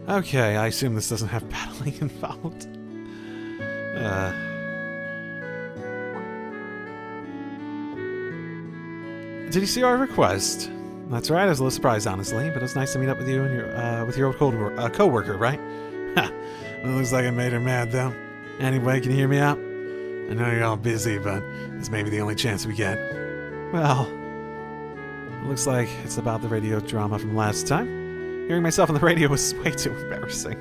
Okay, I assume this doesn't have battling involved. Did you see our request? That's right, I was a little surprised, honestly, but it was nice to meet up with you and your old co-worker, right? Ha! It looks like I made her mad, though. Anyway, can you hear me out? I know you're all busy, but this may be the only chance we get. Well, it looks like it's about the radio drama from last time. Hearing myself on the radio was way too embarrassing.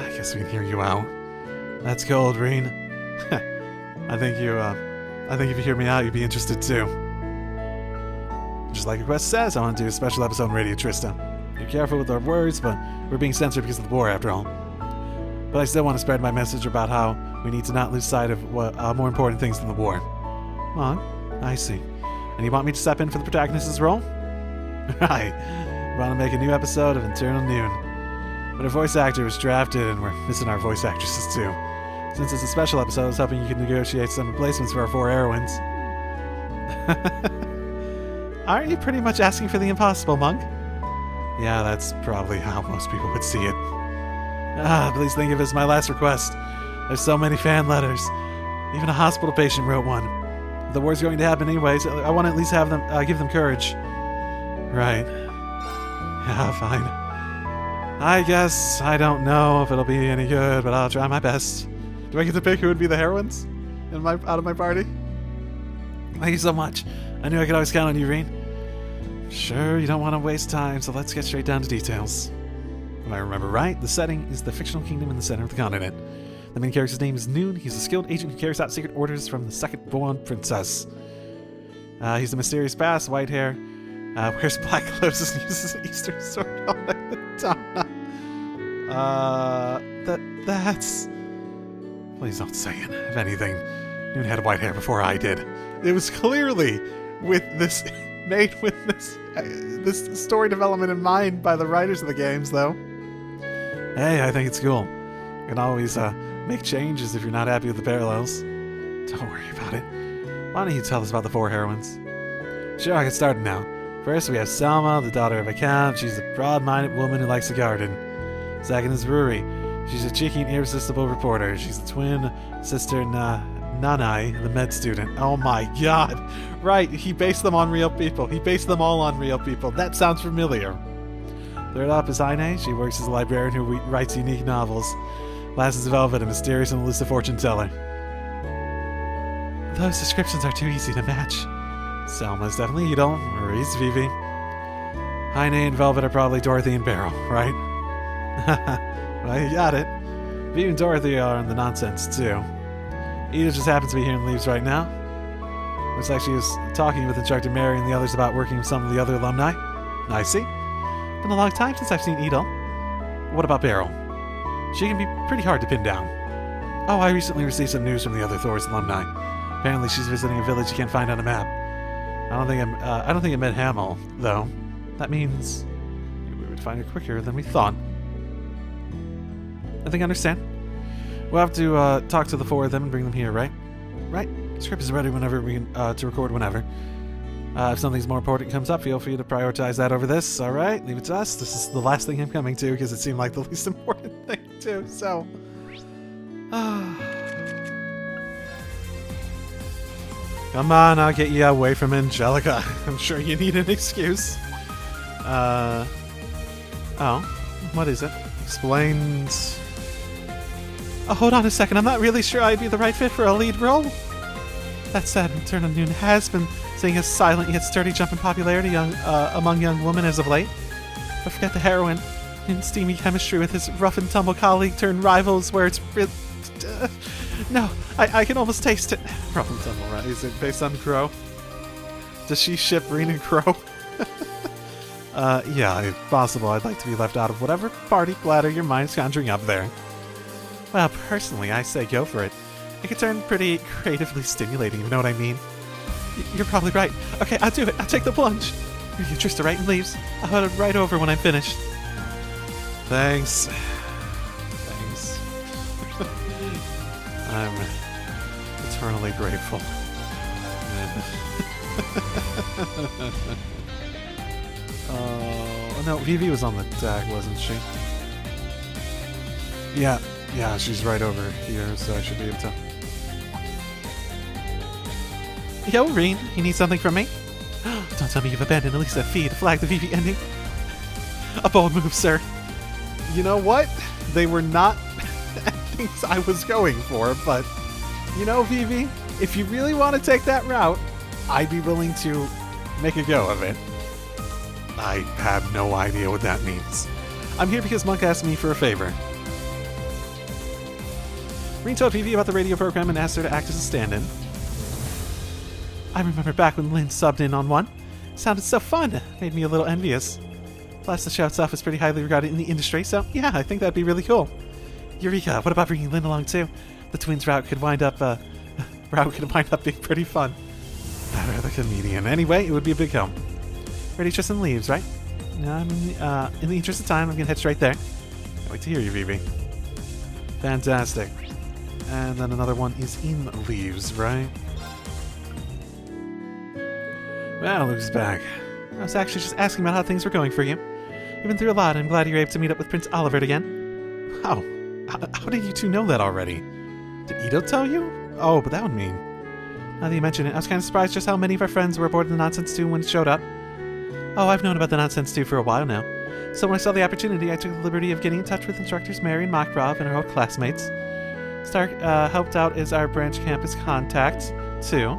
I guess we can hear you out. That's cold, Reen. I think if you hear me out, you'd be interested too. Just like your request says, I want to do a special episode on Radio Trista. Be careful with our words, but we're being censored because of the war, after all. But I still want to spread my message about how we need to not lose sight of what more important things than the war. Well, I see. And you want me to step in for the protagonist's role? Right. We want to make a new episode of Eternal Noon. But our voice actor was drafted, and we're missing our voice actresses too. Since it's a special episode, I was hoping you could negotiate some replacements for our 4 heroines. Aren't you pretty much asking for the impossible, Monk? Yeah, that's probably how most people would see it. Please think of it as my last request. There's so many fan letters. Even a hospital patient wrote one. The war's going to happen anyways. I want to at least have them give them courage. Right. Yeah, fine. I guess I don't know if it'll be any good, but I'll try my best. Do I get to pick who would be the heroines out of my party? Thank you so much. I knew I could always count on you, Reen. Sure, you don't want to waste time, so let's get straight down to details. If I remember right, the setting is the fictional kingdom in the center of the continent. The main character's name is Noon. He's a skilled agent who carries out secret orders from the second-born princess. He's a mysterious past, white hair, wears black clothes and uses an Eastern sword all the time. That's... Please don't say it. If anything, Noon had white hair before I did. It was clearly made with this story development in mind by the writers of the games, though. Hey, I think it's cool. You can always make changes if you're not happy with the parallels. Don't worry about it. Why don't you tell us about the 4 heroines? Sure, I get started now. First, we have Selma, the daughter of a count. She's a broad-minded woman who likes to garden. Second is Ruri. She's a cheeky and irresistible reporter. She's the twin sister Nanai, the med student. Oh my god. Right, he based them on real people. He based them all on real people. That sounds familiar. Third up is Aine. She works as a librarian who writes unique novels. Last is Velvet, a mysterious and elusive fortune teller. Those descriptions are too easy to match. Selma's definitely Edel. Marie's Vivi. Aine and Velvet are probably Dorothy and Beryl, right? Well, you got it. Vivi and Dorothy are in the nonsense, too. Edith just happens to be here and leaves right now. Looks like she was talking with Instructor Mary and the others about working with some of the other alumni. I see. Been a long time since I've seen Edel. What about Beryl? She can be pretty hard to pin down. Oh, I recently received some news from the other Thor's alumni. Apparently she's visiting a village you can't find on a map. I don't think I met Hamel, though. That means we would find her quicker than we thought. I think I understand. We'll have to talk to the 4 of them and bring them here, right? Right. Script is ready whenever we can to record whenever. If something's more important comes up, feel free to prioritize that over this. All right, leave it to us. This is the last thing I'm coming to because it seemed like the least important thing too. So, come on, I'll get you away from Angelica. I'm sure you need an excuse. Oh, what is it? Explains. Oh, hold on a second. I'm not really sure I'd be the right fit for a lead role. That said, Eternal Noon has been seeing a silent yet sturdy jump in popularity among young women as of late. But forget the heroine. In steamy chemistry with his rough and tumble colleague turned rivals where it's no, I can almost taste it. Rough and tumble, right? Is it based on Crow? Does she ship Reen and Crow? Yeah, if possible, I'd like to be left out of whatever party bladder your mind's conjuring up there. Well, personally, I say go for it. It could turn pretty creatively stimulating, you know what I mean? You're probably right. Okay, I'll do it. I'll take the plunge. You Trista right and leaves. I'll head it right over when I'm finished. Thanks. Thanks. I'm eternally grateful. Oh, no, Vivi was on the deck, wasn't she? Yeah, she's right over here, so I should be able to... Yo, Reen, you need something from me? Don't tell me you've abandoned at least a fee to flag the VV ending. A bold move, sir. You know what? They were not things I was going for, but... You know, VV, if you really want to take that route, I'd be willing to make a go of it. I have no idea what that means. I'm here because Monk asked me for a favor. Reen told VV about the radio program and asked her to act as a stand-in. I remember back when Lynn subbed in on one. It sounded so fun. Made me a little envious. Plus, the show itself is pretty highly regarded in the industry, so yeah, I think that'd be really cool. Eureka, what about bringing Lynn along too? The twins' route could wind up being pretty fun. Better the comedian. Anyway, it would be a big help. Ready, Tristan leaves, right? In the interest of time, I'm gonna head straight there. Can't wait to hear you, VV. Fantastic. And then another one is in leaves, right? Well, Luke's back. I was actually just asking about how things were going for you. You've been through a lot, and I'm glad you're able to meet up with Prince Oliver again. How? How did you two know that already? Did Ito tell you? Oh, but that would mean... Now that you mention it, I was kind of surprised just how many of our friends were aboard the Nonsense 2 when it showed up. Oh, I've known about the Nonsense 2 for a while now. So when I saw the opportunity, I took the liberty of getting in touch with instructors Mary and Makarov and her old classmates. Stark helped out as our branch campus contact, too.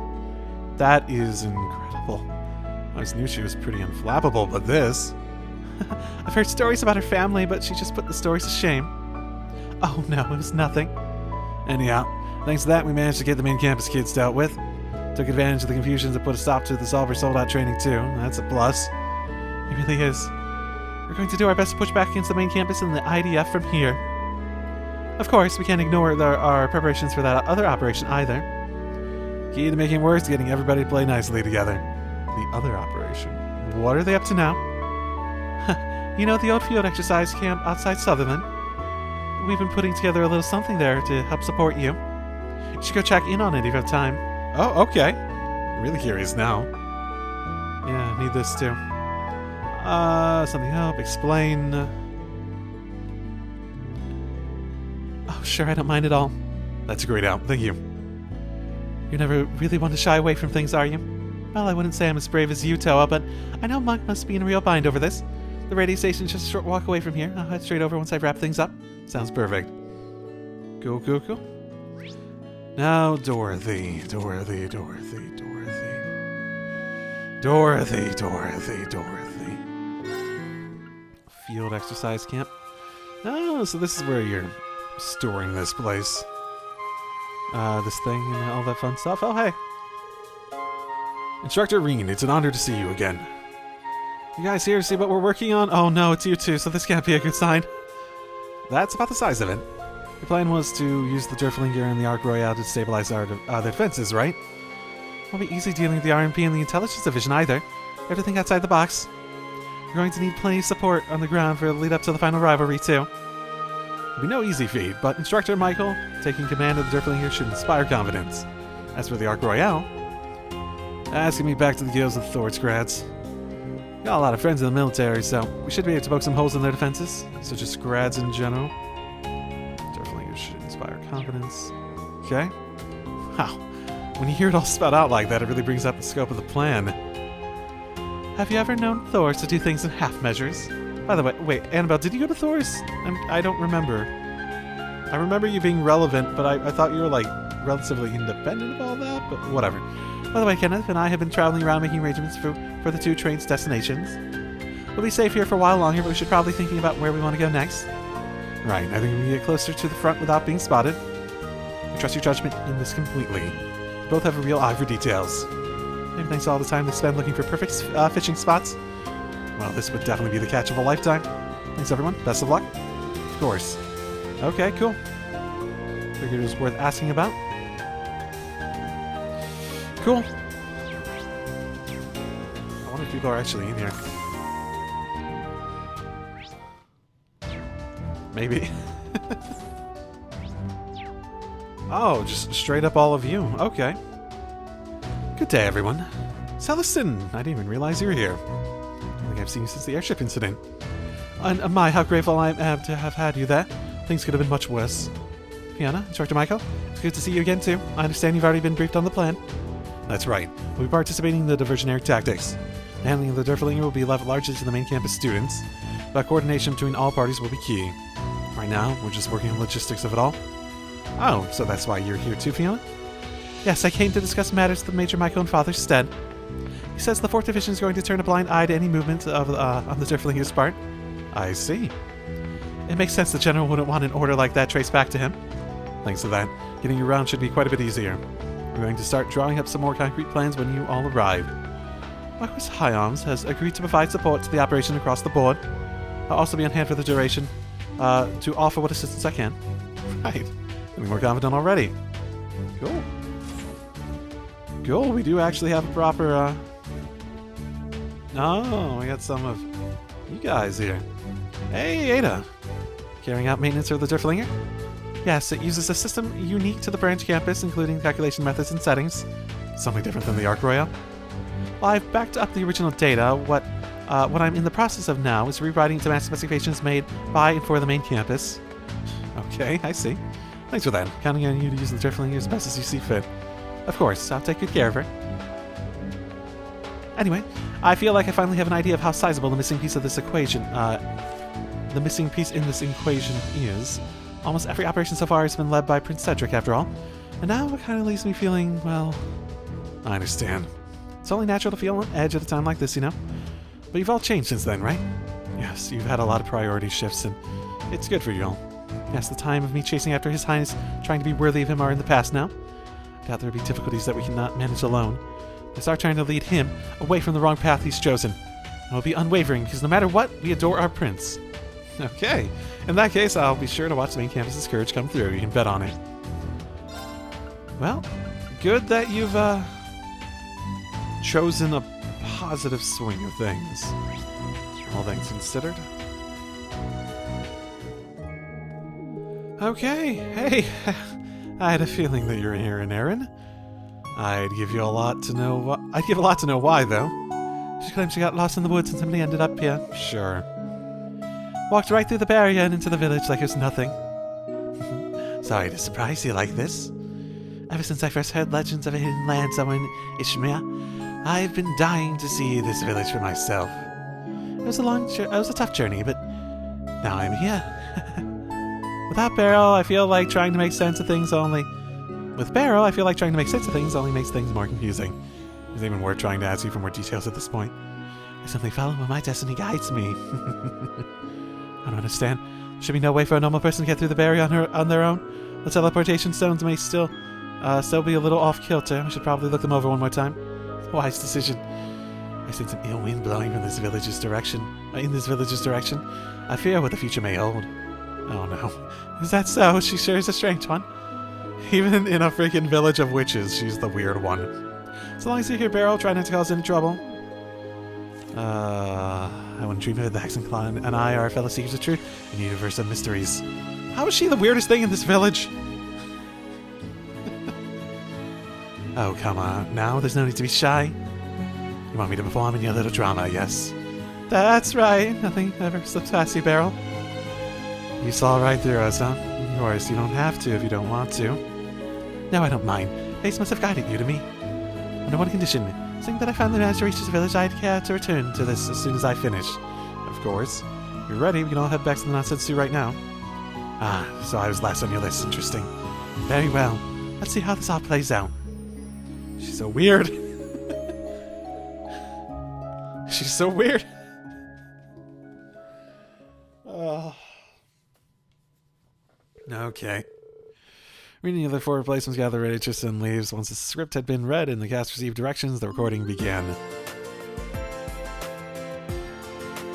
That is incredible. I always knew she was pretty unflappable, but this... I've heard stories about her family, but she just put the stories to shame. Oh no, it was nothing. Anyhow, thanks to that, we managed to get the main campus kids dealt with. Took advantage of the confusion to put a stop to the Solver sold-out training too. That's a plus. It really is. We're going to do our best to push back against the main campus and the IDF from here. Of course, we can't ignore our preparations for that other operation either. Key to making it worse is getting everybody to play nicely together. The other operation. What are they up to now? You know, the old field exercise camp outside Sutherland? We've been putting together a little something there to help support you. You should go check in on it if you have time. Oh, okay. I'm really curious now. Yeah, I need this too. Something help, explain. Oh, sure, I don't mind at all. That's a great help, thank you. You never really want to shy away from things, are you? Well, I wouldn't say I'm as brave as you, Toa, but I know Monk must be in a real bind over this. The radio station's just a short walk away from here. I'll head straight over once I wrap things up. Sounds perfect. Cool, cool, cool. Now, Dorothy. Field exercise camp. Oh, so this is where you're storing this place. This thing and all that fun stuff. Oh, hey. Instructor Reen, it's an honor to see you again. You guys here to see what we're working on? Oh no, it's you two, so this can't be a good sign. That's about the size of it. Your plan was to use the Durflinger and the Arc Royale to stabilize our defenses, right? Won't be easy dealing with the RMP and the Intelligence Division either. Everything outside the box. You're going to need plenty of support on the ground for the lead up to the final rivalry, too. It'll be no easy feat, but Instructor Michael taking command of the Durflinger should inspire confidence. As for the Arc Royale, asking me back to the guilds of Thor's grads. Got a lot of friends in the military, so we should be able to poke some holes in their defenses. So just grads in general. Durflinger should inspire confidence. Okay. Wow. When you hear it all spelled out like that, it really brings up the scope of the plan. Have you ever known Thor to do things in half measures? By the way, wait, Annabelle, did you go to Thor's? I don't remember. I remember you being relevant, but I thought you were, like, relatively independent of all that, but whatever. By the way, Kenneth and I have been traveling around making arrangements for the two train's destinations. We'll be safe here for a while longer, but we should probably be thinking about where we want to go next. Right, I think we can get closer to the front without being spotted. I trust your judgment in this completely. You both have a real eye for details. Maybe thanks to all the time they spend looking for perfect fishing spots. Well, this would definitely be the catch of a lifetime. Thanks, everyone. Best of luck. Of course. Okay, cool. Figured it was worth asking about. Cool. I wonder if people are actually in here. Maybe. Oh, just straight up all of you. Okay. Good day, everyone. Celestin, I didn't even realize you were here. I think I've seen you since the airship incident. And my, how grateful I am to have had you there. Things could have been much worse. Fiona, Instructor Michael, it's good to see you again too. I understand you've already been briefed on the plan. That's right. We'll be participating in the diversionary tactics. The handling of the Durflinger will be left largely to the main campus students, but coordination between all parties will be key. Right now, we're just working on logistics of it all. Oh, so that's why you're here too, Fiona? Yes, I came to discuss matters with Major Michael and Father Stead. He says the 4th Division is going to turn a blind eye to any movement of on the Durflinger's part. I see. It makes sense the General wouldn't want an order like that traced back to him. Thanks to that, getting you around should be quite a bit easier. We're going to start drawing up some more concrete plans when you all arrive. Marquis Hyams has agreed to provide support to the operation across the board. I'll also be on hand for the duration to offer what assistance I can. Right. Getting more confident already. Cool. Cool, we do actually have a proper, Oh, we got some of you guys here. Hey, Ada. Carrying out maintenance of the Durflinger? Yes, it uses a system unique to the branch campus, including calculation methods and settings. Something different than the Arc Royale. Well, I've backed up the original data. What I'm in the process of now is rewriting to match specifications made by and for the main campus. Okay, I see. Thanks for that. Counting on you to use the Durflinger as best as you see fit. Of course, I'll take good care of her. Anyway, I feel like I finally have an idea of how sizable the missing piece of this equation, the missing piece in this equation is. Almost every operation so far has been led by Prince Cedric, after all. And now it kind of leaves me feeling, well, I understand. It's only natural to feel on edge at a time like this, you know? But you've all changed since then, right? Yes, you've had a lot of priority shifts, and it's good for you all. Yes, the time of me chasing after His Highness, trying to be worthy of him, are in the past now. I doubt there will be difficulties that we cannot manage alone. I start trying to lead him away from the wrong path he's chosen. And we'll be unwavering, because no matter what, we adore our prince. Okay. In that case, I'll be sure to watch the main campus's courage come through. You can bet on it. Well, good that you've chosen a positive swing of things. All things considered. Okay. Hey, I had a feeling that you're here in Erin. I'd give a lot to know why, though. She claims she got lost in the woods and somebody ended up here. Sure. Walked right through the barrier and into the village like it was nothing. Sorry to surprise you like this. Ever since I first heard legends of a hidden land somewhere in Ishmael, I've been dying to see this village for myself. It was a tough journey, but now I'm here. Without Beryl, I feel like trying to make sense of things only... With Beryl, I feel like trying to make sense of things only makes things more confusing. It's even worth trying to ask you for more details at this point. I simply follow where my destiny guides me. I don't understand. There should be no way for a normal person to get through the barrier on their own. The teleportation stones may still be a little off-kilter. I should probably look them over one more time. Wise decision. I sense an ill wind blowing from this village's direction. In this village's direction. I fear what the future may hold. Oh no. Is that so? She sure is a strange one. Even in a freaking village of witches, she's the weird one. So long as you hear Beryl, try not to cause any trouble. I wouldn't dream of Dax and Klein and I are fellow seekers of truth in a universe of mysteries. How is she the weirdest thing in this village? Oh, come on. Now there's no need to be shy. You want me to perform in your little drama, yes? That's right. Nothing ever slips past you, Beryl. You saw right through us, huh? Of course, you don't have to if you don't want to. No, I don't mind. Fates must have guided you to me. Under one condition. Seeing that I finally managed to reach this village, I'd care to return to this as soon as I finish. Of course. If you're ready, we can all head back to the Nonsense Zoo right now. Ah, so I was last on your list. Interesting. Very well. Let's see how this all plays out. She's so weird. She's so weird. Okay. Reading the other 4 replacements gather ready, Tristan leaves. Once the script had been read and the cast received directions, the recording began.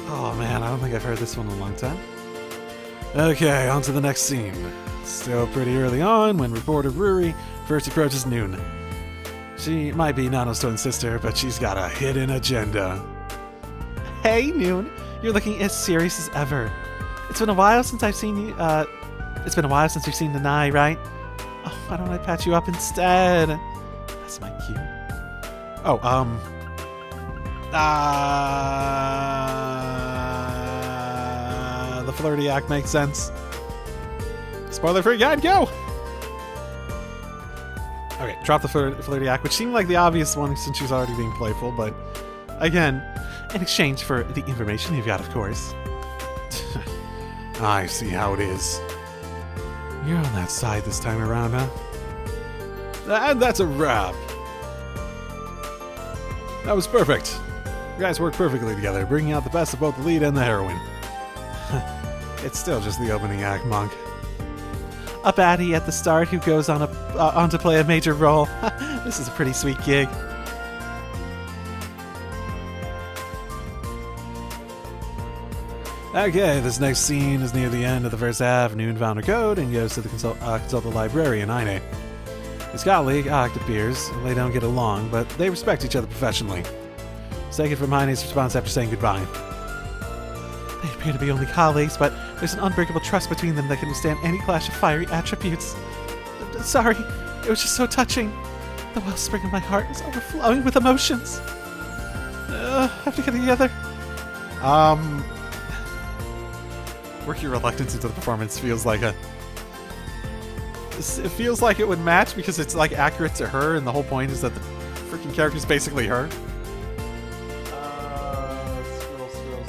Oh man, I don't think I've heard this one in a long time. Okay, on to the next scene. Still pretty early on when reporter Ruri first approaches Noon. She might be Nano's twin sister, but she's got a hidden agenda. Hey Noon, you're looking as serious as ever. It's been a while since I've seen you, it's been a while since we've seen Nanai, right? Oh, why don't I patch you up instead? That's my cue. Oh, the flirty act makes sense. Spoiler free guide, go! Okay, drop the flirty act, which seemed like the obvious one since she's already being playful, but again, in exchange for the information you've got, of course. I see how it is. You're on that side this time around, huh? And that's a wrap. That was perfect. You guys worked perfectly together, bringing out the best of both the lead and the heroine. It's still just the opening act, Monk. A baddie at the start who goes on to play a major role. This is a pretty sweet gig. Okay, this next scene is near the end of the first half. Noon found her code and goes to the consult the librarian, Aine. His colleague, Act, appears, and they don't get along, but they respect each other professionally. Let's take it from Aine's response after saying goodbye. They appear to be only colleagues, but there's an unbreakable trust between them that can withstand any clash of fiery attributes. Sorry, it was just so touching. The wellspring of my heart is overflowing with emotions. Have to get together. Work your reluctance into the performance feels like it feels like it would match because it's like accurate to her, and the whole point is that the freaking character is basically her. Scroll.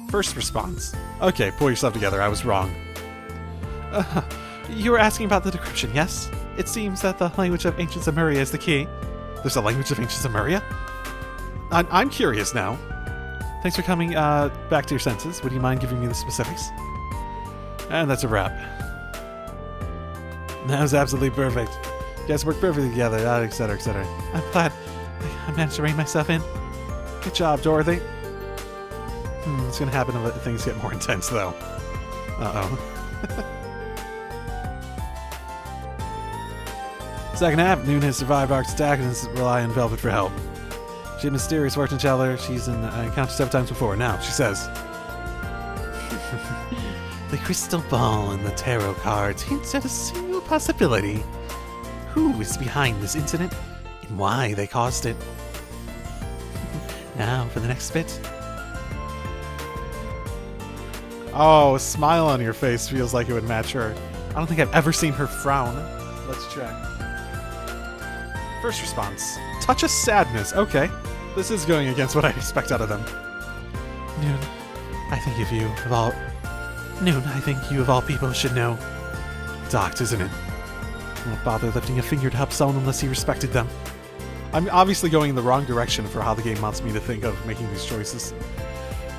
First response. Okay, pull yourself together. I was wrong. You were asking about the decryption, yes? It seems that the language of ancient Zemuria is the key. There's a language of ancient Zemuria? I'm curious now. Thanks for coming back to your senses. Would you mind giving me the specifics? And that's a wrap. That was absolutely perfect. You guys worked perfectly together, etc., etc. I'm glad I managed to rein myself in. Good job, Dorothy. It's gonna happen if things get more intense, though. Uh-oh. Second half, Noon has survived Ark's attack and is relying on Velvet for help. She's a mysterious fortune teller. She's encountered several times before. Now, she says... The crystal ball and the tarot cards hints at a single possibility. Who is behind this incident, and why they caused it? Now for the next bit. Oh, a smile on your face feels like it would match her. I don't think I've ever seen her frown. Let's check. First response. Touch of sadness. Okay. This is going against what I expect out of them. Noon, I think you of all people should know. Docked, isn't it? Won't bother lifting a finger to help someone unless he respected them. I'm obviously going in the wrong direction for how the game wants me to think of making these choices.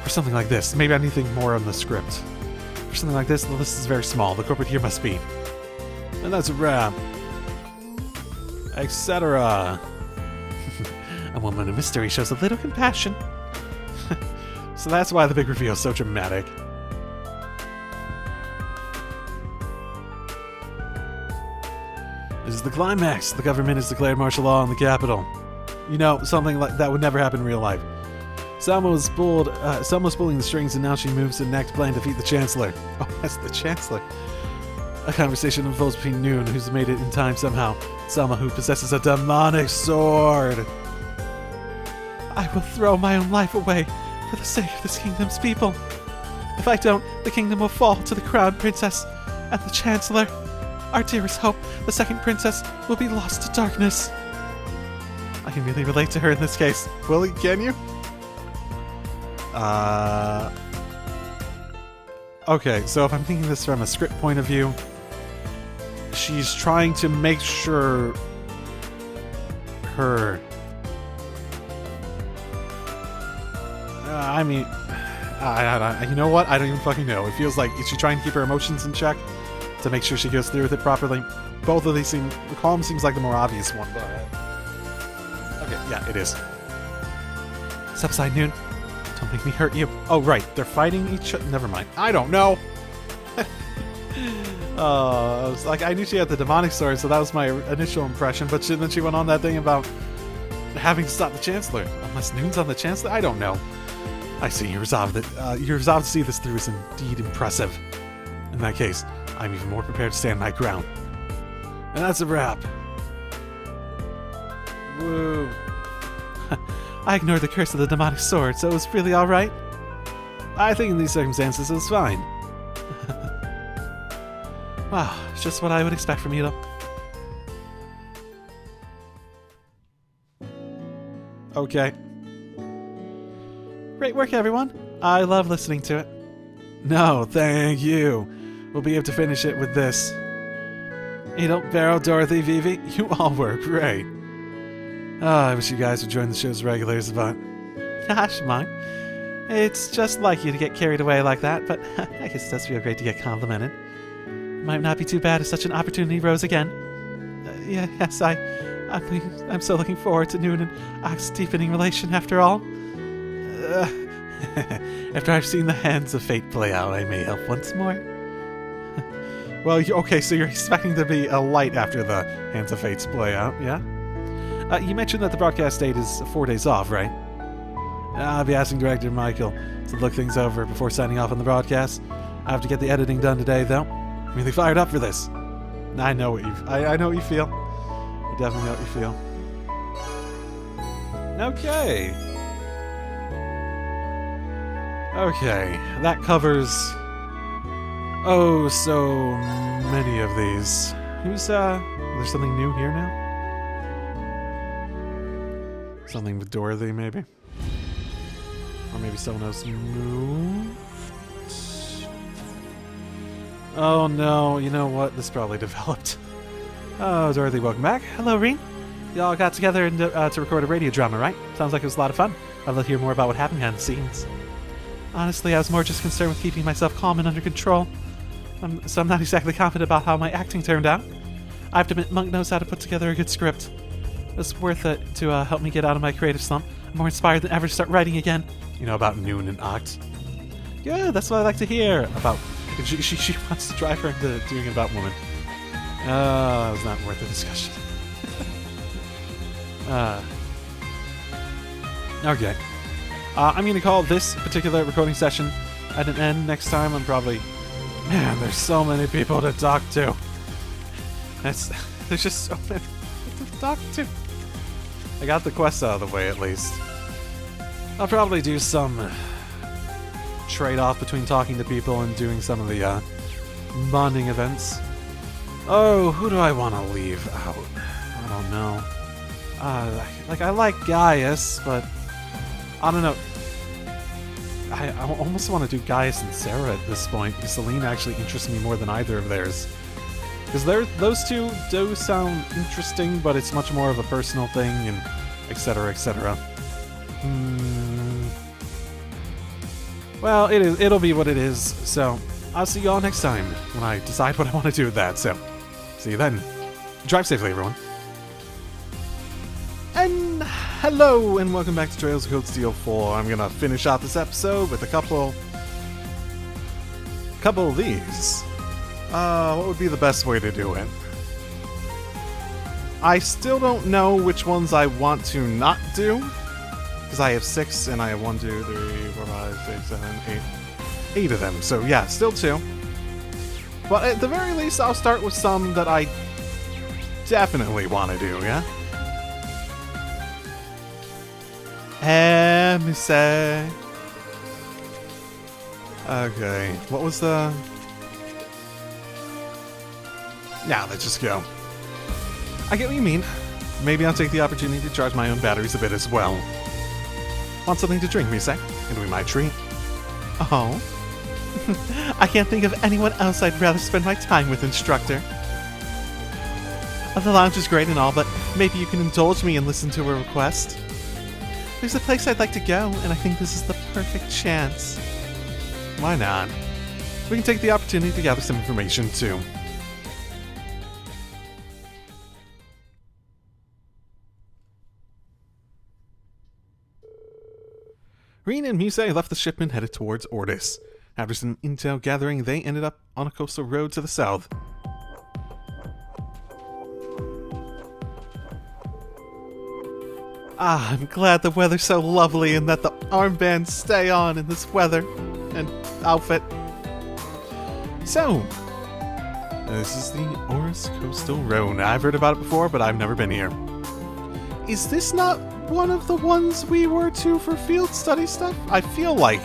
For something like this, maybe I need to think more on the script. For something like this, the list is very small. The corporate here must be. And that's a wrap. Etc. A woman of mystery shows a little compassion. So that's why the big reveal is so dramatic. This is the climax. The government has declared martial law in the capital. You know, something like that would never happen in real life. Selma was pulling the strings, and now she moves to the next plan to defeat the Chancellor. Oh, that's the Chancellor. A conversation unfolds between Noon, who's made it in time somehow. Selma, who possesses a demonic sword. I will throw my own life away for the sake of this kingdom's people. If I don't, the kingdom will fall to the crown princess and the Chancellor. Our dearest hope, the second princess, will be lost to darkness. I can really relate to her in this case. Willie, can you? Okay, so if I'm thinking this from a script point of view, she's trying to make sure her... you know what? I don't even fucking know. It feels like, is she trying to keep her emotions in check to make sure she goes through with it properly? Both of these seem... The calm seems like the more obvious one, but... Okay, yeah, it is. Step aside, Noon. Don't make me hurt you. Oh, right. They're fighting each other. Never mind. I don't know. I was like, I knew she had the demonic sword, so that was my initial impression, but then she went on that thing about having to stop the Chancellor. Unless Noon's on the Chancellor? I don't know. I see. You're resolved to see this through is indeed impressive. In that case, I'm even more prepared to stand my ground. And that's a wrap. Woo. I ignored the curse of the demonic sword, so it was really alright. I think in these circumstances it was fine. Wow, it's just what I would expect from you, though. Okay. Great work, everyone. I love listening to it. No, thank you. We'll be able to finish it with this. Adel, Barrow, Dorothy, Vivi, you all were great. Oh, I wish you guys would join the show's regulars, but... Gosh, Monk. It's just like you to get carried away like that, but I guess it does feel great to get complimented. Might not be too bad if such an opportunity rose again. Yes, I'm so looking forward to Noon and Ox's deepening relation after all. After I've seen the hands of fate play out, I may help once more. Well, okay, so you're expecting there to be a light after the hands of fates play out, yeah? You mentioned that the broadcast date is 4 days off, right? I'll be asking Director Michael to look things over before signing off on the broadcast. I have to get the editing done today, though. I'm really fired up for this. I know what I know what you feel. I definitely know what you feel. Okay. Okay, that covers oh so many of these. Who's there's something new here now? Something with Dorothy, maybe? Or maybe someone else moved? Oh no, you know what? This probably developed. Oh, Dorothy, welcome back. Hello, Reen. Y'all got together to record a radio drama, right? Sounds like it was a lot of fun. I'd love to hear more about what happened behind the scenes. Honestly, I was more just concerned with keeping myself calm and under control. So I'm not exactly confident about how my acting turned out. I have to admit, Monk knows how to put together a good script. It's worth it to help me get out of my creative slump. I'm more inspired than ever to start writing again. You know about Noon and Oct? Yeah, that's what I like to hear. About she wants to drive her into doing it about woman. That was not worth the discussion. Okay. I'm going to call this particular recording session at an end. Next time I'm probably... Man, there's so many people to talk to. There's just so many people to talk to. I got the quest out of the way, at least. I'll probably do some trade-off between talking to people and doing some of the bonding events. Oh, who do I want to leave out? I don't know. I like Gaius, but I don't know. I almost want to do Gaius and Sarah at this point, because Selene actually interests me more than either of theirs. Because those two do sound interesting, but it's much more of a personal thing, and etc., etc. Well, it'll be what it is, so I'll see y'all next time when I decide what I want to do with that, so see you then. Drive safely, everyone. And hello, and welcome back to Trails of Cold Steel 4. I'm gonna finish out this episode with a couple of these. What would be the best way to do it? I still don't know which ones I want to not do, because I have 6, and I have 1, 2, 3, 4, 5, 6, 7, 8 of them. So yeah, still 2. But at the very least, I'll start with some that I definitely want to do, yeah? Musse. Okay, what was the... Yeah, let's just go. I get what you mean. Maybe I'll take the opportunity to charge my own batteries a bit as well. Want something to drink, Musse? It'll be my treat. Oh. I can't think of anyone else I'd rather spend my time with, Instructor. The lounge is great and all, but maybe you can indulge me and listen to a request. There's a place I'd like to go, and I think this is the perfect chance. Why not? We can take the opportunity to gather some information, too. Reen and Musse left the ship and headed towards Ordis. After some intel gathering, they ended up on a coastal road to the south. I'm glad the weather's so lovely and that the armbands stay on in this weather and outfit. So, this is the Ordis Coastal Road. I've heard about it before, but I've never been here. Is this not one of the ones we were to for field study stuff? I feel like.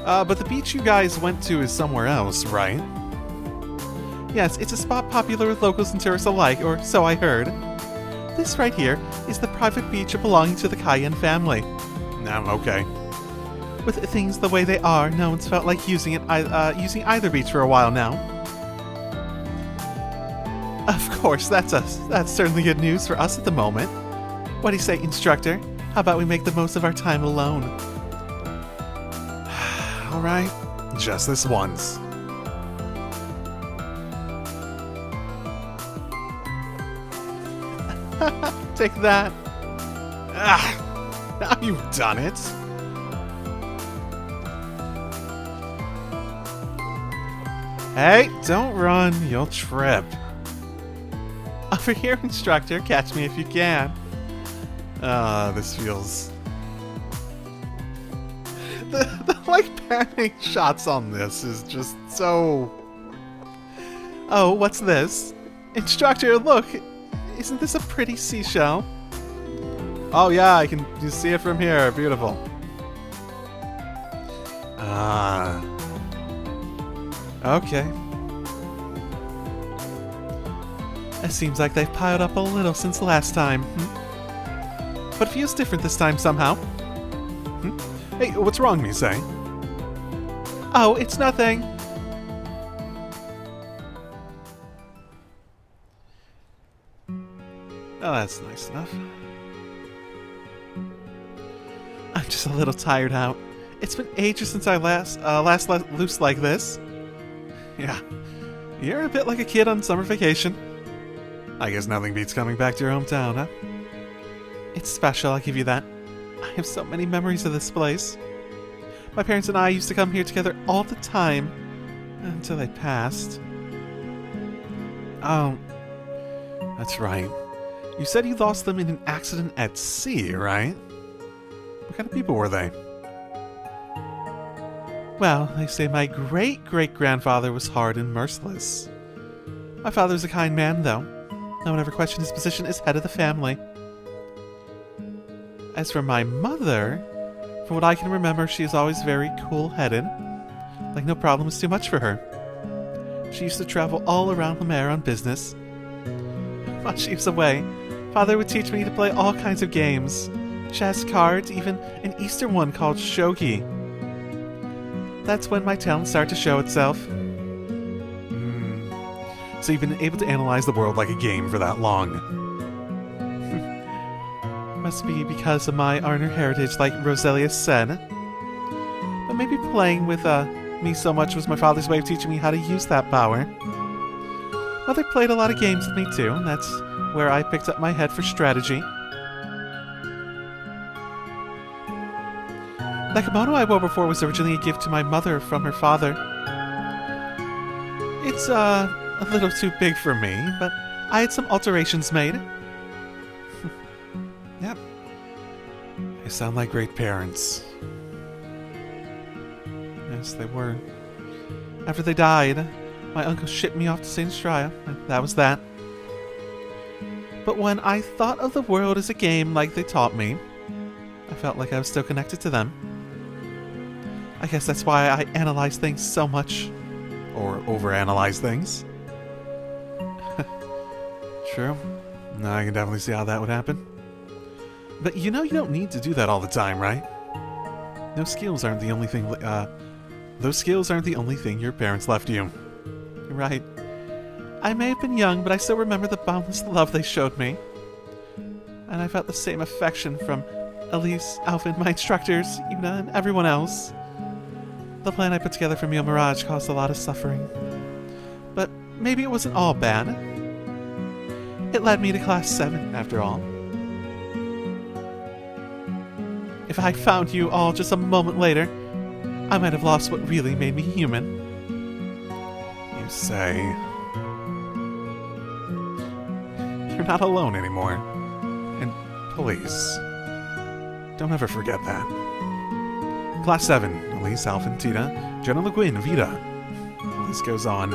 But the beach you guys went to is somewhere else, right? Yes, it's a spot popular with locals and tourists alike, or so I heard. This right here is the private beach belonging to the Cayenne family. No, okay. With things the way they are, no one's felt like using either beach for a while now. Of course, that's certainly good news for us at the moment. What do you say, instructor? How about we make the most of our time alone? Alright, just this once. Take that. Ah, now you've done it. Hey, don't run, you'll trip. Over here, instructor, catch me if you can. This feels... The like, panning shots on this is just so... Oh, what's this? Instructor, look! Isn't this a pretty seashell? Oh yeah, I can see it from here. Beautiful. Okay. It seems like they've piled up a little since last time. But it feels different this time somehow. Hey, what's wrong, Musse? Oh, it's nothing. Oh, that's nice enough. I'm just a little tired out. It's been ages since I last let loose like this. Yeah, you're a bit like a kid on summer vacation. I guess nothing beats coming back to your hometown, huh? It's special, I'll give you that. I have so many memories of this place. My parents and I used to come here together all the time, until they passed. Oh, that's right. You said you lost them in an accident at sea, right? What kind of people were they? Well, they say my great-great-grandfather was hard and merciless. My father was a kind man, though. No one ever questioned his position as head of the family. As for my mother, from what I can remember, she is always very cool-headed. Like no problem is too much for her. She used to travel all around the Mare on business. While she was away, Father would teach me to play all kinds of games. Chess, cards, even an Eastern one called shogi. That's when my talent started to show itself. So you've been able to analyze the world like a game for that long. Must be because of my Arner heritage, like Roselia said. But maybe playing with me so much was my father's way of teaching me how to use that power. Mother played a lot of games with me too, and that's where I picked up my head for strategy. The kimono I wore before was originally a gift to my mother from her father. It's a little too big for me, but I had some alterations made. Yep. They sound like great parents. Yes, they were. After they died, my uncle shipped me off to St. Estrella, and that was that. But when I thought of the world as a game like they taught me, I felt like I was still connected to them. I guess that's why I analyze things so much. Or overanalyze things. True. No, I can definitely see how that would happen. But you know you don't need to do that all the time, right? Those skills aren't the only thing your parents left you. You're right. I may have been young, but I still remember the boundless love they showed me. And I felt the same affection from Elise, Alvin, my instructors, Una, and everyone else. The plan I put together for Mio Mirage caused a lot of suffering. But maybe it wasn't all bad. It led me to Class 7, after all. If I found you all just a moment later, I might have lost what really made me human. You say... You're not alone anymore. And please, don't ever forget that. Class 7, Elise, Alvin, Tita, Jenna Le Guin, Vita. The list goes on.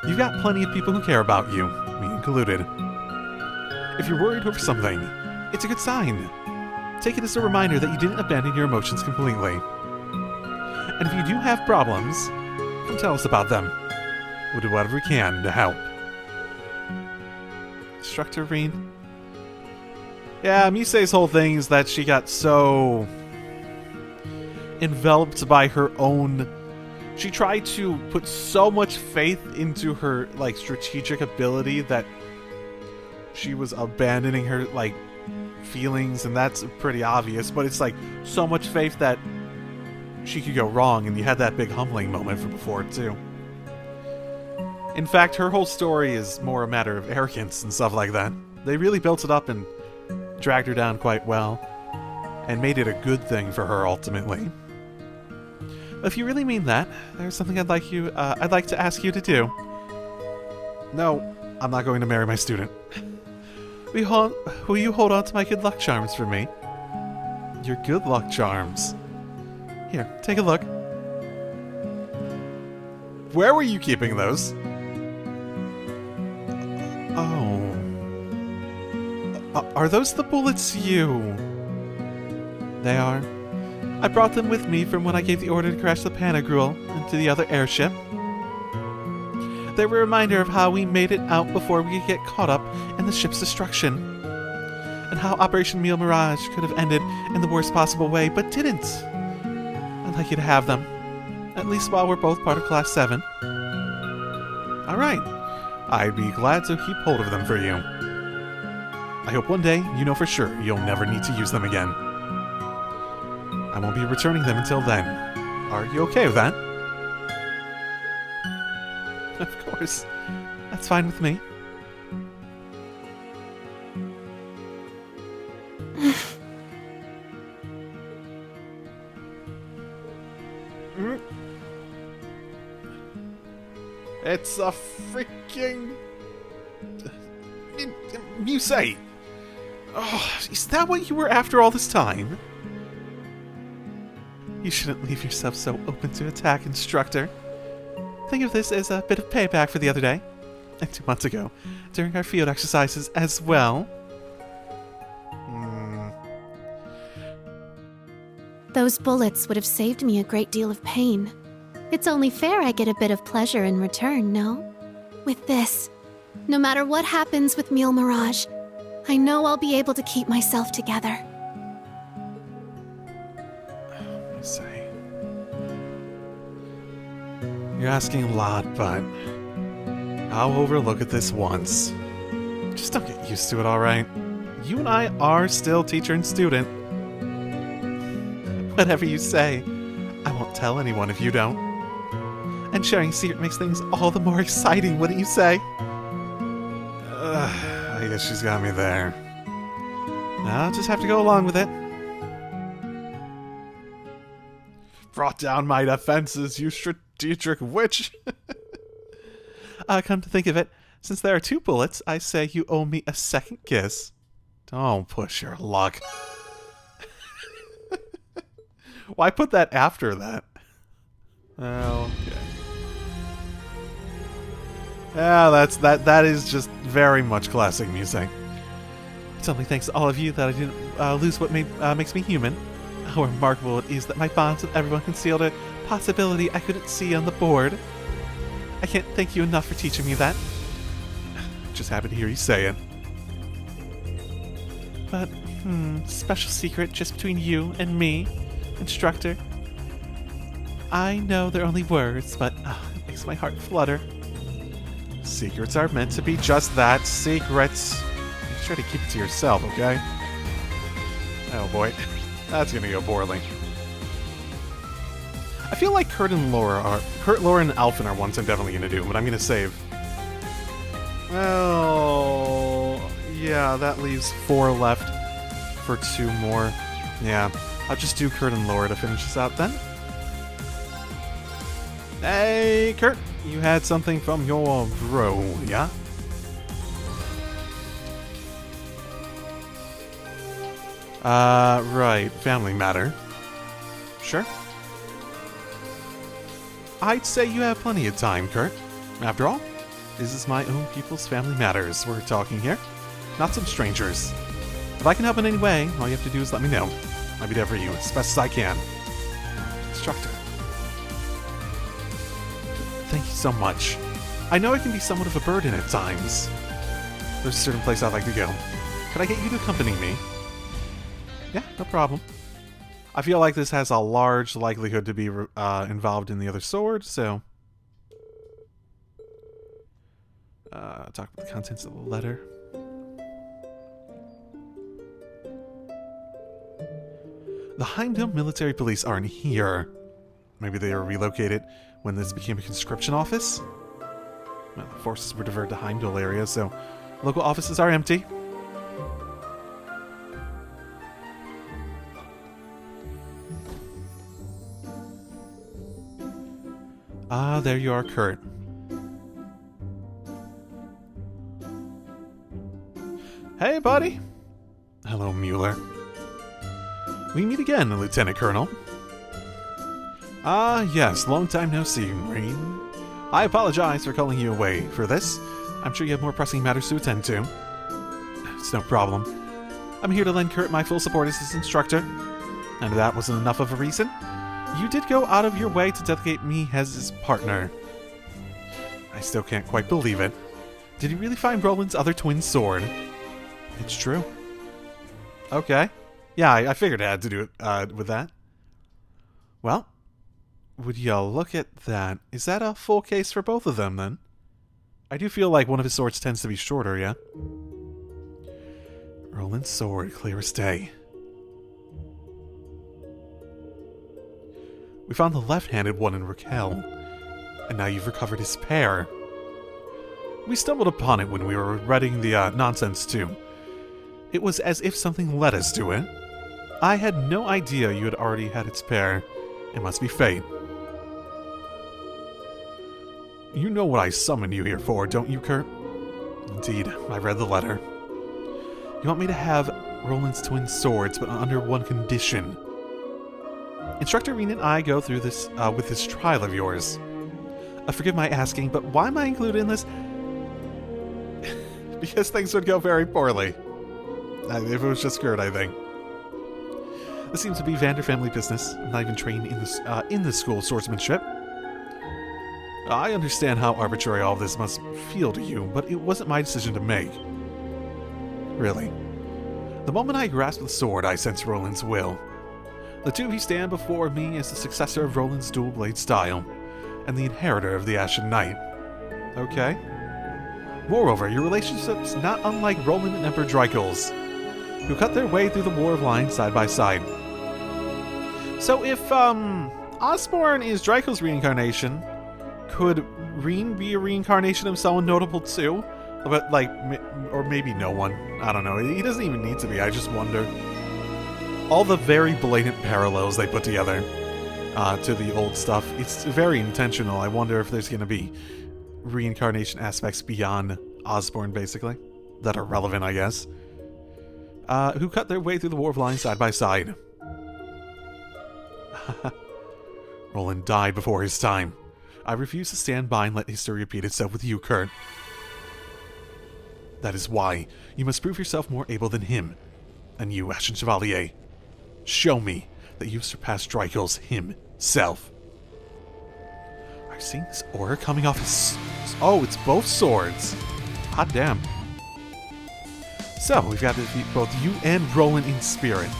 You've got plenty of people who care about you, me included. If you're worried over something, it's a good sign. Take it as a reminder that you didn't abandon your emotions completely. And if you do have problems, come tell us about them. We'll do whatever we can to help. Instructor Reen. Yeah, Muse's whole thing is that she got so enveloped by her own... She tried to put so much faith into her, like, strategic ability that she was abandoning her, like, feelings, and that's pretty obvious, but it's, like, so much faith that she could go wrong, and you had that big humbling moment from before, too. In fact, her whole story is more a matter of arrogance and stuff like that. They really built it up and dragged her down quite well, and made it a good thing for her, ultimately. If you really mean that, there's something I'd like to ask you to do. No, I'm not going to marry my student. Will you hold on to my good luck charms for me? Your good luck charms. Here, take a look. Where were you keeping those? Oh. Are those the bullets you... They are. I brought them with me from when I gave the order to crash the Panagruel into the other airship. They were a reminder of how we made it out before we could get caught up in the ship's destruction, and how Operation Meal Mirage could have ended in the worst possible way, but didn't. I'd like you to have them, at least while we're both part of Class 7. Alright, I'd be glad to keep hold of them for you. I hope one day you know for sure you'll never need to use them again. I won't be returning them until then. Are you okay with that? Of course. That's fine with me. It's a freaking... Musse! Oh, is that what you were after all this time? You shouldn't leave yourself so open to attack, Instructor. Think of this as a bit of payback for the other day, and 2 months ago, during our field exercises as well. Those bullets would have saved me a great deal of pain. It's only fair I get a bit of pleasure in return, no? With this, no matter what happens with Meal Mirage, I know I'll be able to keep myself together. Say. You're asking a lot, but I'll overlook at this once. Just don't get used to it, alright? You and I are still teacher and student. Whatever you say, I won't tell anyone if you don't. And sharing a secret makes things all the more exciting, wouldn't you say? I guess she's got me there. I'll just have to go along with it. Brought down my defenses, you strategic witch! Come to think of it, since there are 2 bullets, I say you owe me a second kiss. Don't push your luck. Why put that after that? Oh, okay. Yeah, that is just very much classic music. It's only thanks to all of you that I didn't lose what makes me human. How remarkable it is that my bonds with everyone concealed a possibility I couldn't see on the board. I can't thank you enough for teaching me that. Just happy to hear you say it. But, special secret just between you and me, Instructor. I know they're only words, but it makes my heart flutter. Secrets are meant to be just that, secrets. Make sure to keep it to yourself, okay? Oh boy. That's gonna go poorly. I feel like Kurt, Laura, and Alphen are ones I'm definitely gonna do, but I'm gonna save. Well, yeah, that leaves 4 left for 2 more. Yeah, I'll just do Kurt and Laura to finish this out then. Hey, Kurt, you had something from your bro, yeah? Right. Family matter. Sure. I'd say you have plenty of time, Kurt. After all, this is my own people's family matters we're talking here, not some strangers. If I can help in any way, all you have to do is let me know. I'll be there for you as best as I can. Instructor. Thank you so much. I know it can be somewhat of a burden at times. There's a certain place I'd like to go. Could I get you to accompany me? Yeah, no problem. I feel like this has a large likelihood to be involved in the other sword, so... talk about the contents of the letter. The Heimdall military police aren't here. Maybe they were relocated when this became a conscription office? Well, the forces were diverted to Heimdall area, so local offices are empty. Ah, there you are, Kurt. Hey, buddy. Hello, Mueller. We meet again, Lieutenant Colonel. Ah, yes, long time no see, Marine. I apologize for calling you away for this. I'm sure you have more pressing matters to attend to. It's no problem. I'm here to lend Kurt my full support as his instructor. And if that wasn't enough of a reason, you did go out of your way to dedicate me as his partner. I still can't quite believe it. Did you really find Roland's other twin sword? It's true. Okay. Yeah, I figured I had to do it with that. Well, would you look at that? Is that a full case for both of them, then? I do feel like one of his swords tends to be shorter, yeah? Roland's sword, clear as day. We found the left-handed one in Raquel, and now you've recovered his pair. We stumbled upon it when we were reading the nonsense, too. It was as if something led us to it. I had no idea you had already had its pair. It must be fate. You know what I summoned you here for, don't you, Kurt? Indeed, I read the letter. You want me to have Roland's twin swords, but under one condition. Instructor Reen and I go through this with this trial of yours. Forgive my asking, but why am I included in this? Because things would go very poorly. If it was just Kurt, I think. This seems to be Vander family business. I'm not even trained in the school of swordsmanship. I understand how arbitrary all this must feel to you, but it wasn't my decision to make. Really. The moment I grasped the sword, I sensed Roland's will. The two of you stand before me as the successor of Roland's dual blade style, and the inheritor of the Ashen Knight. Okay. Moreover, your relationship's not unlike Roland and Emperor Dreikel's, who cut their way through the War of Lions side by side. So if, Osborne is Dreikel's reincarnation, could Reen be a reincarnation of someone notable too? But, like, or maybe no one. I don't know. He doesn't even need to be. I just wonder. All the very blatant parallels they put together to the old stuff. It's very intentional. I wonder if there's going to be reincarnation aspects beyond Osborne, basically, that are relevant, I guess. Who cut their way through the War of Lions side by side. Roland died before his time. I refuse to stand by and let history repeat itself with you, Kurt. That is why you must prove yourself more able than him. And you, Ashen Chevalier, show me that you've surpassed Dreikel's himself. Are you seeing this aura coming off his... Oh, it's both swords. Hot damn. So, we've got to defeat both you and Roland in spirit.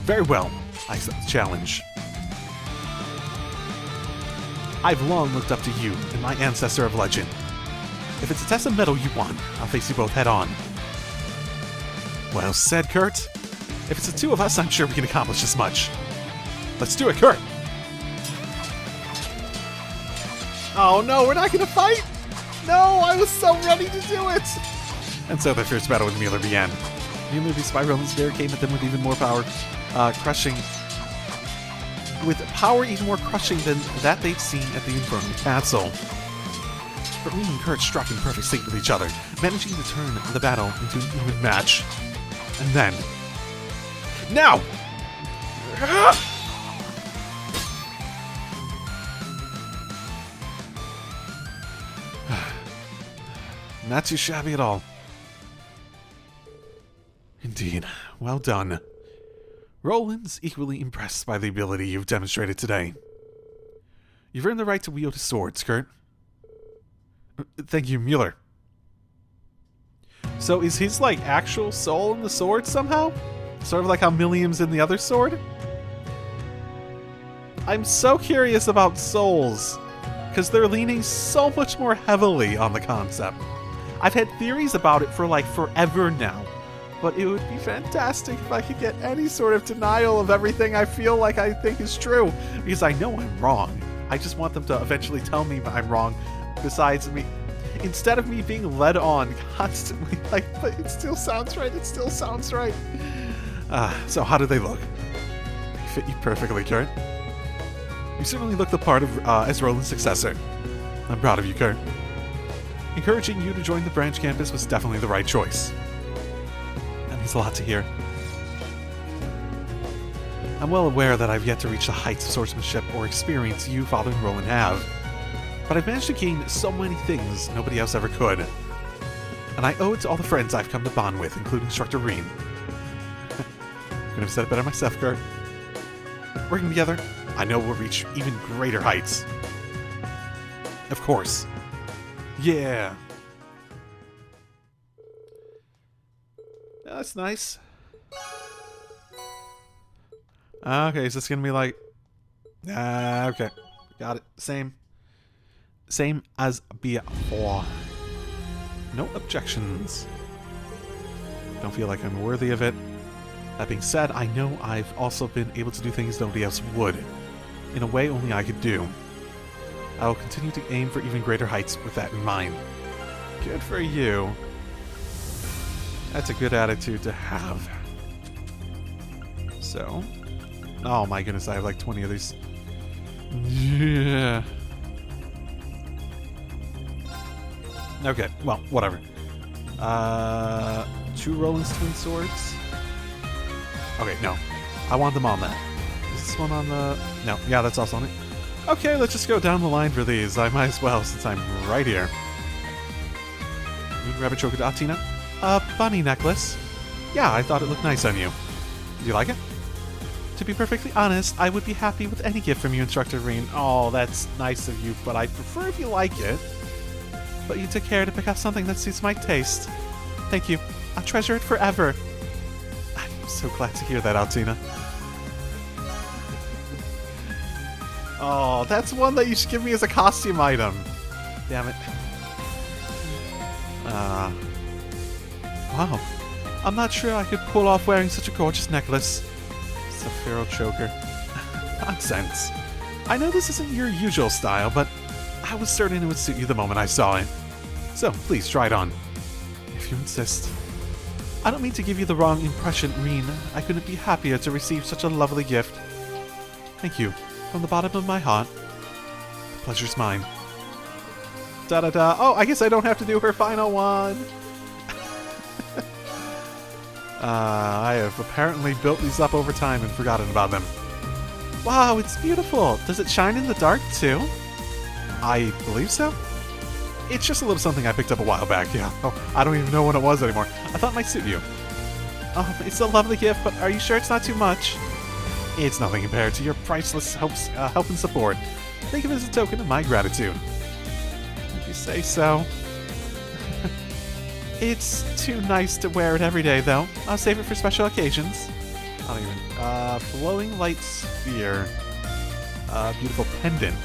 Very well. I accept the challenge. I've long looked up to you and my ancestor of legend. If it's a test of metal you want, I'll face you both head on. Well said, Kurt. If it's the two of us, I'm sure we can accomplish as much. Let's do it, Kurt! Oh no, we're not gonna fight? No, I was so ready to do it! And so their first battle with Mueller began. Mueller despite Roland's dare came at them with even more power, crushing... With power even more crushing than that they'd seen at the Infernal Castle. But Reen and Kurt struck in perfect sync with each other, managing to turn the battle into an even match. And then... Now! Not too shabby at all. Indeed. Well done. Roland's equally impressed by the ability you've demonstrated today. You've earned the right to wield his swords, Kurt. Thank you, Mueller. So is his, like, actual soul in the sword somehow? Sort of like how Milliam's in the other sword? I'm so curious about souls, because they're leaning so much more heavily on the concept. I've had theories about it for, like, forever now, but it would be fantastic if I could get any sort of denial of everything I feel like I think is true, because I know I'm wrong. I just want them to eventually tell me I'm wrong, besides me... Instead of me being led on constantly, like, but it still sounds right, it still sounds right. So how do they look? They fit you perfectly, Kurt. You certainly look the part of as Roland's successor. I'm proud of you, Kurt. Encouraging you to join the branch campus was definitely the right choice. That means a lot to hear. I'm well aware that I've yet to reach the heights of swordsmanship or experience you, Father, and Roland have. But I've managed to gain so many things nobody else ever could. And I owe it to all the friends I've come to bond with, including Instructor Reen. Couldn't have said it better myself, Kurt. Working together, I know we'll reach even greater heights. Of course. Yeah. That's nice. Okay, is this gonna be like... okay. Got it. Same as before. No objections. Don't feel like I'm worthy of it. That being said, I know I've also been able to do things nobody else would. In a way only I could do. I will continue to aim for even greater heights with that in mind. Good for you. That's a good attitude to have. So... Oh my goodness, I have like 20 of these. Yeah. Okay, well, whatever. 2 Roland's twin swords. Okay, no. I want them on that. Is this one on the... No, yeah, that's also on it. Okay, let's just go down the line for these. I might as well, since I'm right here. Moon Rabbit Choker Atina. A bunny necklace. Yeah, I thought it looked nice on you. Do you like it? To be perfectly honest, I would be happy with any gift from you, Instructor Reen. Oh, that's nice of you, but I'd prefer if you like it. But you took care to pick out something that suits my taste. Thank you. I'll treasure it forever. I'm so glad to hear that, Altina. Oh, that's one that you should give me as a costume item. Damn it. Wow. I'm not sure I could pull off wearing such a gorgeous necklace. Pharaoh choker. Nonsense. I know this isn't your usual style, but I was certain it would suit you the moment I saw it. So, please try it on. If you insist. I don't mean to give you the wrong impression, Reen. I couldn't be happier to receive such a lovely gift. Thank you. From the bottom of my heart. The pleasure's mine. Da-da-da. Oh, I guess I don't have to do her final one. I have apparently built these up over time and forgotten about them. Wow, it's beautiful! Does it shine in the dark, too? I believe so. It's just a little something I picked up a while back, yeah. Oh, I don't even know what it was anymore. I thought it might suit you. Oh, it's a lovely gift, but are you sure it's not too much? It's nothing compared to your priceless help and support. Think of it as a token of my gratitude. If you say so. It's too nice to wear it every day, though. I'll save it for special occasions. I don't even... flowing light sphere. Beautiful pendant.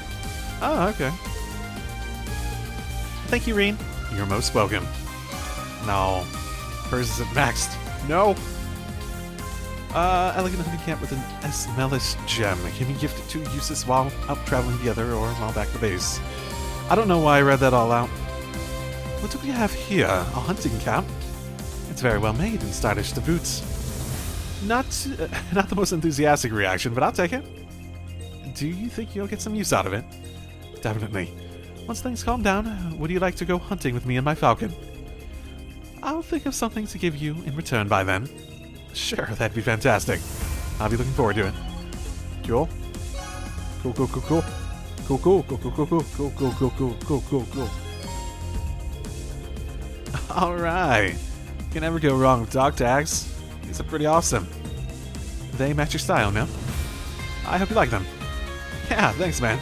Oh, okay. Thank you, Reen. You're most welcome. No. Hers isn't maxed. No! Elegant honey camp with an Esmelis gem. Can be gifted to uses while out traveling together or while back to base. I don't know why I read that all out. What do we have here? A hunting cap? It's very well made and stylish to boot. Not the most enthusiastic reaction, but I'll take it. Do you think you'll get some use out of it? Definitely. Once things calm down, would you like to go hunting with me and my falcon? I'll think of something to give you in return by then. Sure, that'd be fantastic. I'll be looking forward to it. Cool? Cool, cool, cool, cool. Cool, cool, cool, cool, cool, cool, cool, cool, cool, cool, cool, cool, cool. Alright. You can never go wrong with dog tags. These are pretty awesome. They match your style, no? I hope you like them. Yeah, thanks, man.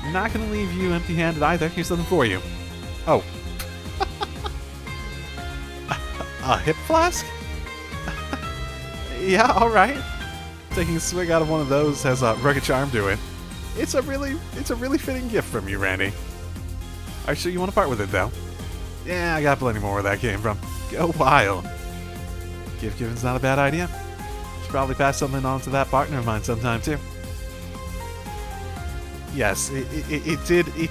I'm not gonna leave you empty-handed either. Here's something for you. Oh. A hip flask? Yeah, alright. Taking a swig out of one of those has a rugged charm to it. It's a really fitting gift from you, Randy. Are you sure you want to part with it, though? Yeah, I got plenty more where that came from. Go wild. Gift giving's not a bad idea. Should probably pass something on to that partner of mine sometime, too. Yes, it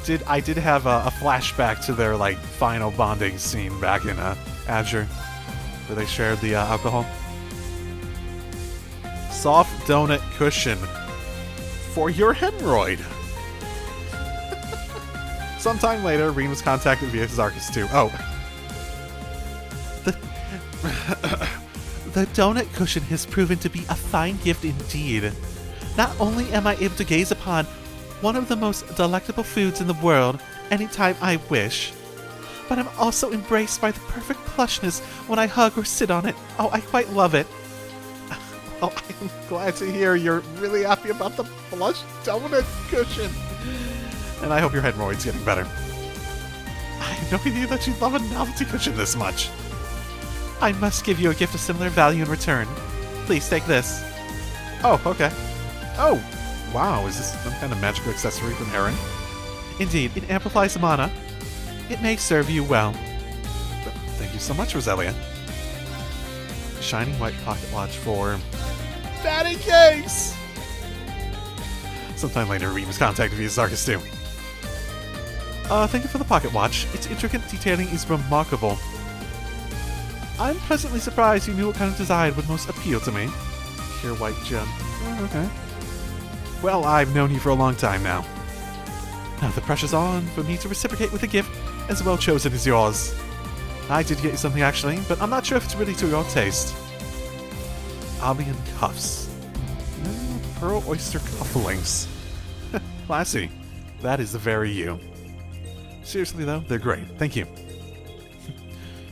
did. I did have a flashback to their, like, final bonding scene back in Azure, where they shared the alcohol. Soft donut cushion for your hemorrhoid. Sometime later, Reem was contacted via Zarkus too. Oh. The donut cushion has proven to be a fine gift indeed. Not only am I able to gaze upon one of the most delectable foods in the world anytime I wish, but I'm also embraced by the perfect plushness when I hug or sit on it. Oh, I quite love it. Oh, I'm glad to hear you're really happy about the plush donut cushion. And I hope your hemorrhoid's getting better. I had no idea that you'd love a novelty cushion this much. I must give you a gift of similar value in return. Please take this. Oh, okay. Oh, wow, is this some kind of magical accessory from Aaron? Indeed, it amplifies the mana. It may serve you well. Thank you so much, Roselia. Shiny white pocket watch for Daddy Cakes! Sometime later, Reem was contacted via Zarkus too. Thank you for the pocket watch. Its intricate detailing is remarkable. I'm pleasantly surprised you knew what kind of design would most appeal to me. Pure white gem. Oh, okay. Well, I've known you for a long time now. Now the pressure's on for me to reciprocate with a gift as well chosen as yours. I did get you something actually, but I'm not sure if it's really to your taste. Albion cuffs. Pearl oyster cufflinks. Classy. That is the very you. Seriously though, they're great. Thank you.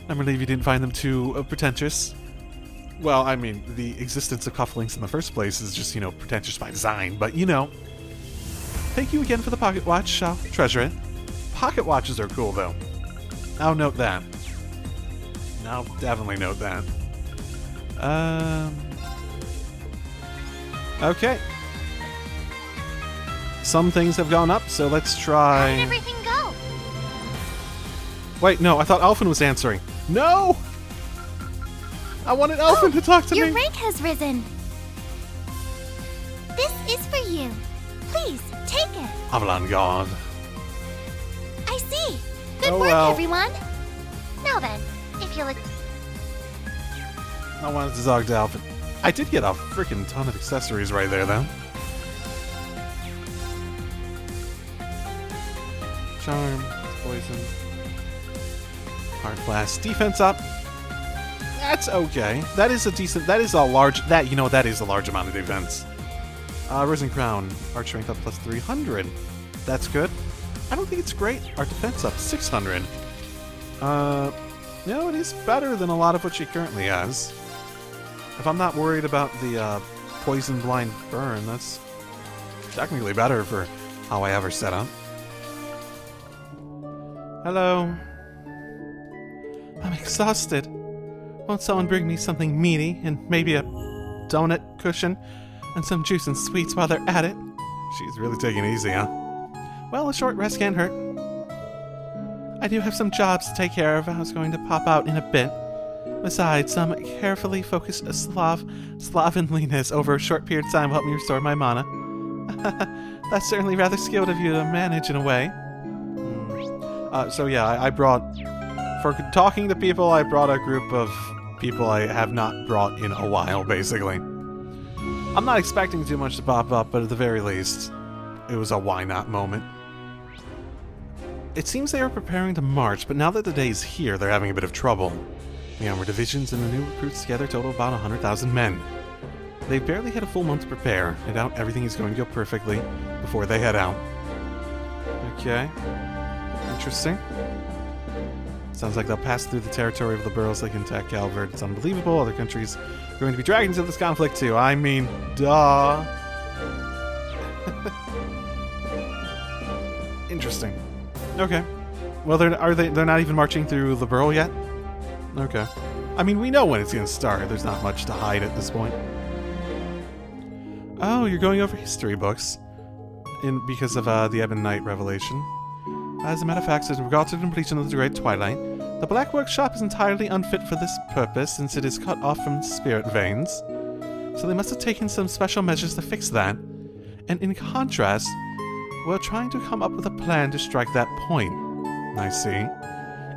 I'm relieved you didn't find them too pretentious. Well, I mean, the existence of cufflinks in the first place is just, pretentious by design, but Thank you again for the pocket watch. I'll treasure it. Pocket watches are cool though. I'll note that. I'll definitely note that. Okay. Some things have gone up, so let's try... How did everything go? Wait, no, I thought Elfin was answering. No! I wanted Elfin to talk to your me. Your rank has risen. This is for you. Please, take it. Avant-garde. I see. Good Oh, work, well. everyone. Now then, if you'll... I wanted to talk to Elfin. I did get a freaking ton of accessories right there, though. Charm, poison, hard blast, defense up. That's okay. That is a decent. That is a large. That that is a large amount of defense. Risen crown, arch strength up plus 300. That's good. I don't think it's great. Our defense up 600. No, it is better than a lot of what she currently has. If I'm not worried about the poison blind burn, that's technically better for how I have her set up. Hello. I'm exhausted. Won't someone bring me something meaty and maybe a donut cushion and some juice and sweets while they're at it? She's really taking it easy, huh? Well, a short rest can't hurt. I do have some jobs to take care of. I was going to pop out in a bit. Besides, some carefully focused slovenliness over a short period of time will help me restore my mana. That's certainly rather skilled of you to manage in a way. So yeah, I brought... For talking to people, I brought a group of people I have not brought in a while, basically. I'm not expecting too much to pop up, but at the very least, it was a why not moment. It seems they are preparing to march, but now that the day is here, they're having a bit of trouble. The armor divisions and the new recruits together total about 100,000 men. They've barely had a full month to prepare. I doubt everything is going to go perfectly before they head out. Okay. Interesting. Sounds like they'll pass through the territory of the boroughs like in attack Calvert. It's unbelievable. Other countries are going to be dragged into this conflict too. I mean, duh. Interesting. Okay. Well, they're not even marching through the borough yet? Okay. I mean, we know when it's gonna start. There's not much to hide at this point. Oh, you're going over history books. Because of the Ebon Knight revelation. As a matter of fact, in regards to the completion of the Great Twilight, the Black Workshop is entirely unfit for this purpose since it is cut off from spirit veins. So they must have taken some special measures to fix that. And in contrast, we're trying to come up with a plan to strike that point. I see.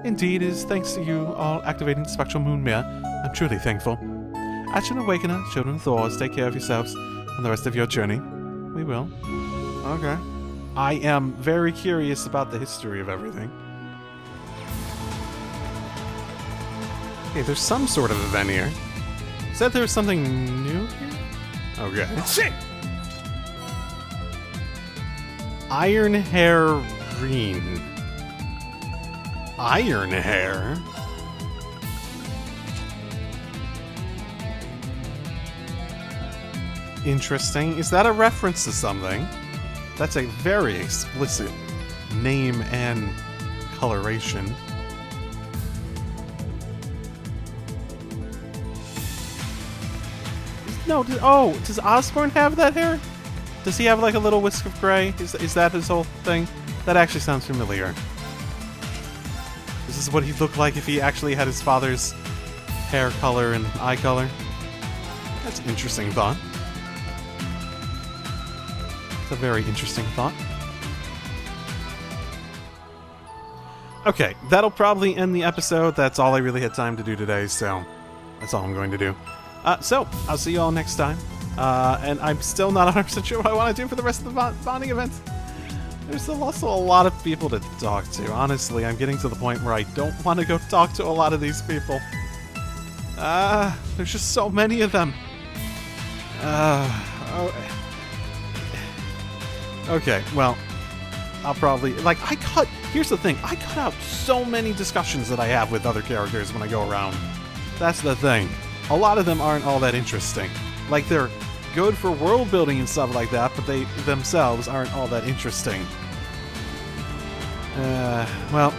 Indeed, it is thanks to you all activating the Spectral Moonmere. I'm truly thankful. Ashen Awakener, Children of Thors, take care of yourselves and the rest of your journey. We will. Okay. I am very curious about the history of everything. Okay, there's some sort of event here. Said there was something new here? Okay. Shit! Iron Hair Green. Iron Hair? Interesting. Is that a reference to something? That's a very explicit name and coloration. No, does Osborne have that hair? Does he have like a little whisk of gray? Is that his whole thing? That actually sounds familiar. Is this what he'd look like if he actually had his father's hair color and eye color? That's an interesting thought. It's a very interesting thought. Okay, that'll probably end the episode. That's all I really had time to do today, so that's all I'm going to do. So, I'll see you all next time. And I'm still not 100% sure what I want to do for the rest of the bonding events. There's also a lot of people to talk to. Honestly, I'm getting to the point where I don't want to go talk to a lot of these people. There's just so many of them. Okay, well, I'll probably... Here's the thing. I cut out so many discussions that I have with other characters when I go around. That's the thing. A lot of them aren't all that interesting. Like, they're good for world building and stuff like that, but they themselves aren't all that interesting. Well,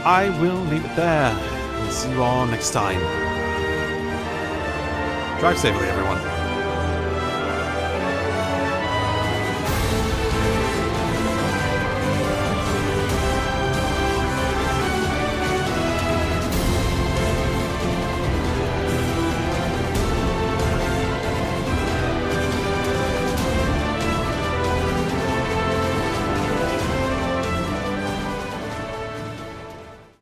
I will leave it there. We'll see you all next time. Drive safely, everyone.